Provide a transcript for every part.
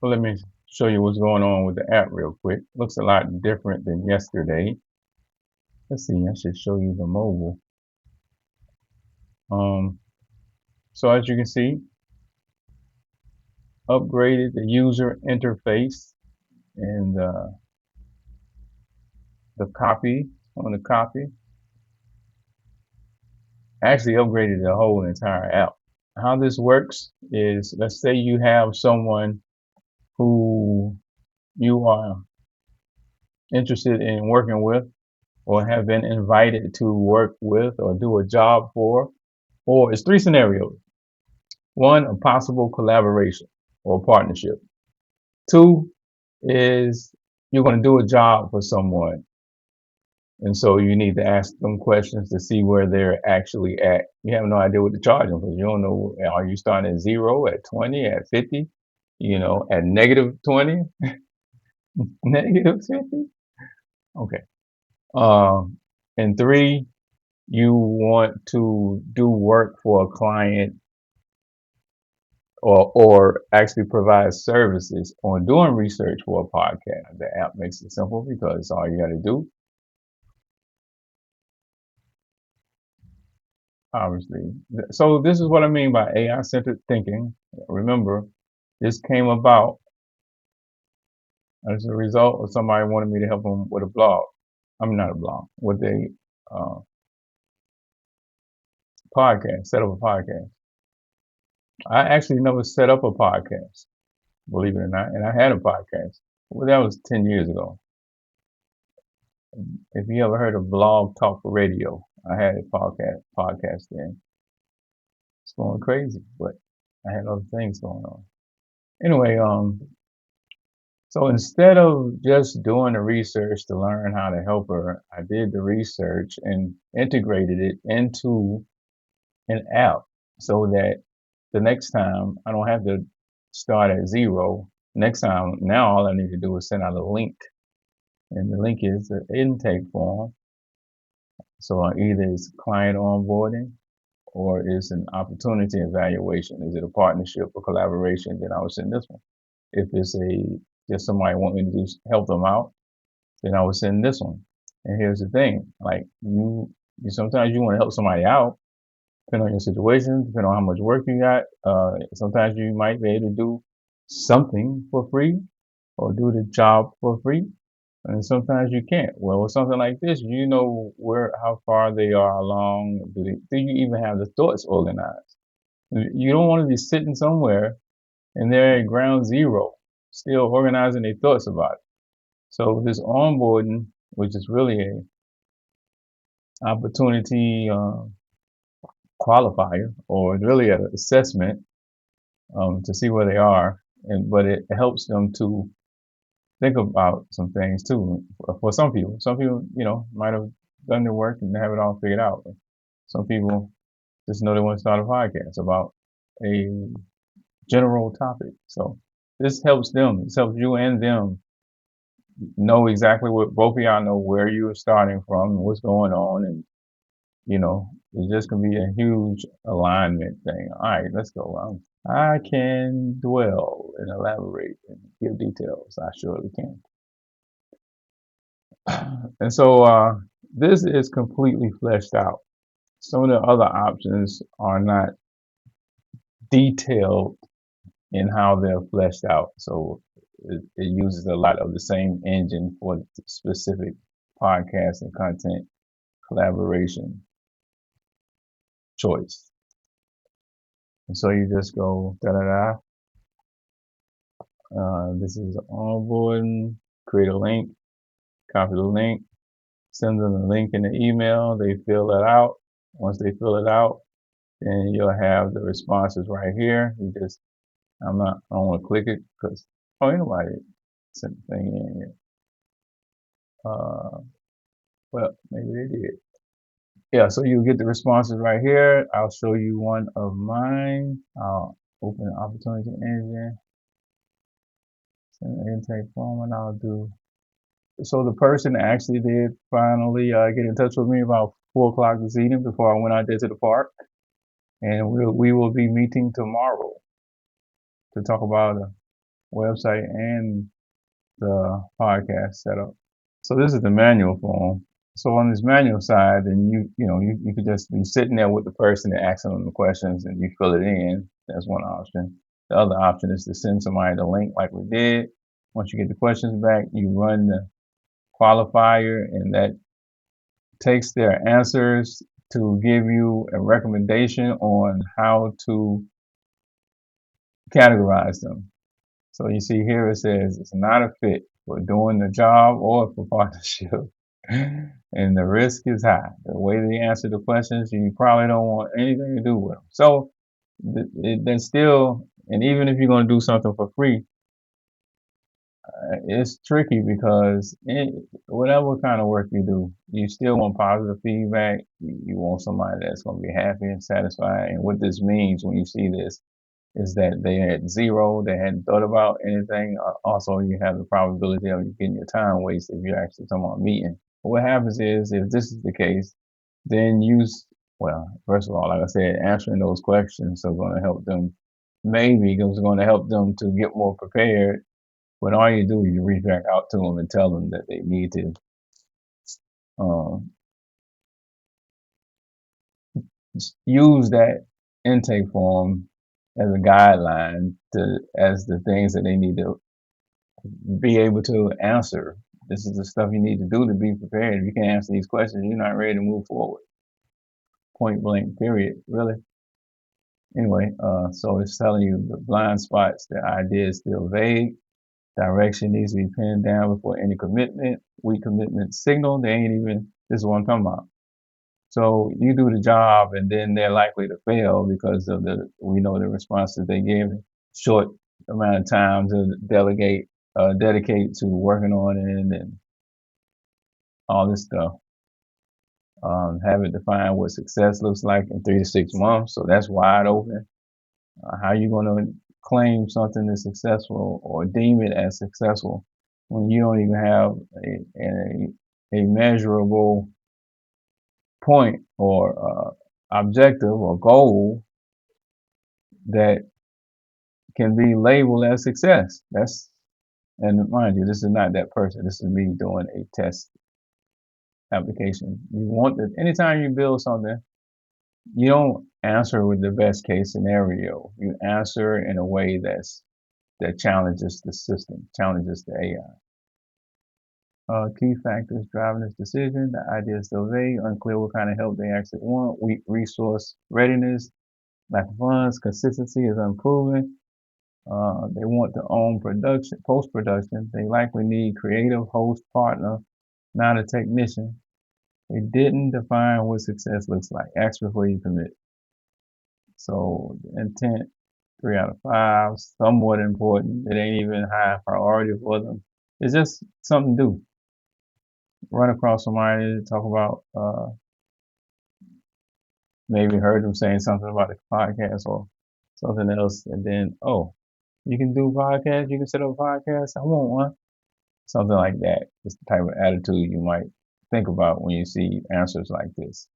So let me show you what's going on with the app real quick. Looks a lot different than yesterday. Let's see, I should show you the mobile. Um, so as you can see, upgraded the user interface and the copy on the copy. Actually upgraded the whole entire app. How this works is, let's say you have someone who you are interested in working with or have been invited to work with or do a job for, or it's three scenarios. One, a possible collaboration or partnership. Two is you're going to do a job for someone. And so you need to ask them questions to see where they're actually at. You have no idea what to charge them because you don't know, are you starting at 0, at 20, at 50, at negative 20, negative 50? Okay. Um, and three, you want to do work for a client or actually provide services on doing research for a podcast. The app makes it simple because all you got to do, obviously. So this is what I mean by AI-centered thinking. Remember, this came about as a result of somebody wanting me to help them with a blog. I mean, not a blog, with a uh, podcast, set up a podcast. I actually never set up a podcast, believe it or not, and I had a podcast. Well, that was 10 years ago. If you ever heard of Blog Talk Radio, I had a podcast then. It's going crazy, but I had other things going on. Anyway, so instead of just doing the research to learn how to help her, I did the research and integrated it into an app so that the next time I don't have to start at 0. Next time, now all I need to do is send out a link, and the link is the intake form. So either it's client onboarding or it's an opportunity evaluation. Is it a partnership or collaboration? Then I would send this one. If it's just somebody want me to help them out, then I would send this one. And here's the thing, like sometimes you want to help somebody out, depending on your situation, depending on how much work you got. Sometimes you might be able to do something for free or do the job for free. And sometimes you can't. Well, with something like this, you know how far they are along. Do you even have the thoughts organized? You don't want to be sitting somewhere and they're at ground zero, still organizing their thoughts about it. So this onboarding, which is really a opportunity qualifier, or really an assessment to see where they are, but it helps them to think about some things too. For some people, might have done their work and have it all figured out. Some people just know they want to start a podcast about a general topic. So this helps them. This helps you and them know exactly what both of y'all know where you're starting from and what's going on, and it's just gonna be a huge alignment thing. All right, let's go. I can dwell and elaborate and give details. I surely can. And so this is completely fleshed out. Some of the other options are not detailed in how they're fleshed out. So it uses a lot of the same engine for specific podcast and content collaboration choice. And so you just go da da da. This is onboarding, create a link, copy the link, send them the link in the email. They fill it out. Once they fill it out, then you'll have the responses right here. I don't want to click it because, anybody sent the thing in here. Well, maybe they did. Yeah, so you get the responses right here. I'll show you one of mine. I'll open the opportunity engine, send the intake form, and I'll do. So the person actually did finally get in touch with me about 4 o'clock this evening before I went out there to the park, and we will be meeting tomorrow to talk about website and the podcast setup. So this is the manual form. So on this manual side, then you could just be sitting there with the person and asking them the questions, and you fill it in. That's one option. The other option is to send somebody the link, like we did. Once you get the questions back, you run the qualifier, and that takes their answers to give you a recommendation on how to categorize them. So you see here it says it's not a fit for doing the job or for partnership. And the risk is high. The way they answer the questions, you probably don't want anything to do with them. So then still, and even if you're going to do something for free, it's tricky because whatever kind of work you do, you still want positive feedback. You want somebody that's going to be happy and satisfied. And what this means when you see this is that they had zero, they hadn't thought about anything. Also, you have the probability of you getting your time wasted if you actually come on a meeting. But what happens is, if this is the case, then well, first of all, like I said, answering those questions are going to help them, maybe it's going to help them to get more prepared. But all you do is you reach back out to them and tell them that they need to um, use that intake form as a guideline as the things that they need to be able to answer. This is the stuff you need to do to be prepared. If you can't answer these questions, you're not ready to move forward. Point blank, period. Really. Anyway, so it's telling you the blind spots, the idea is still vague. Direction needs to be pinned down before any commitment. Weak commitment signal. They ain't even, this is what I'm talking about. So you do the job and then they're likely to fail because of we know the responses they give, short amount of time to dedicate to working on it and all this stuff. Have it define what success looks like in 3 to 6 months. So that's wide open. How are you going to claim something is successful or deem it as successful when you don't even have a measurable point or objective or goal that can be labeled as success? And mind you, this is not that person. This is me doing a test application. You want that anytime you build something, you don't answer with the best case scenario. You answer in a way that challenges the system, challenges the AI. Key factors driving this decision. The idea is still vague, unclear what kind of help they actually want. Weak resource readiness, lack of funds, consistency is unproven. They want to own production, post-production. They likely need creative host partner, not a technician. They didn't define what success looks like. Ask before you commit. So intent, 3 out of 5, somewhat important. It ain't even high priority for them. It's just something to do. Run across somebody, talk about, maybe heard them saying something about a podcast or something else, and then, oh, you can do podcasts, you can set up a podcast, I want one. Something like that. It's the type of attitude you might think about when you see answers like this,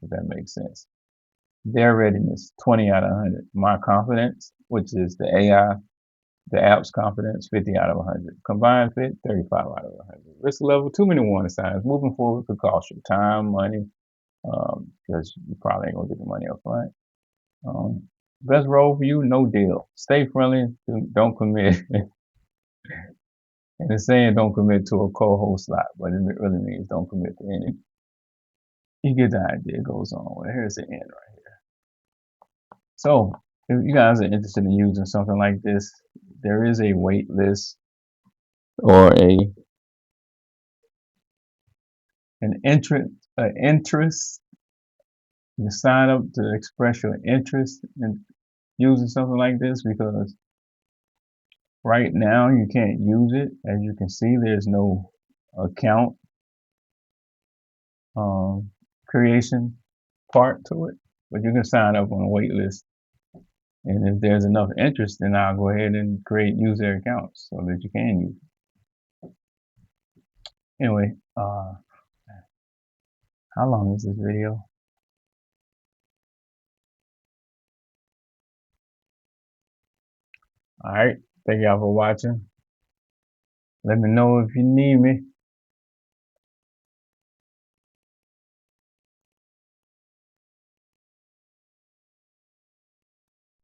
if that makes sense. Their readiness, 20 out of 100. My confidence, which is the AI, the app's confidence, 50 out of 100. Combined fit, 35 out of 100. Risk level, too many warning signs. Moving forward could cost you time, money, because you probably ain't gonna get the money up front. Best role for you, no deal. Stay friendly, don't commit. And it's saying don't commit to a co-host slot, but it really means don't commit to any. You get the idea. It goes on. Well, here's the end right here. So if you guys are interested in using something like this, there is a wait list or an interest. You sign up to express your interest in using something like this because right now you can't use it. As you can see, there's no account creation part to it, but you can sign up on a wait list. And if there's enough interest, then I'll go ahead and create user accounts so that you can use it. Anyway, how long is this video? All right. Thank y'all for watching. Let me know if you need me.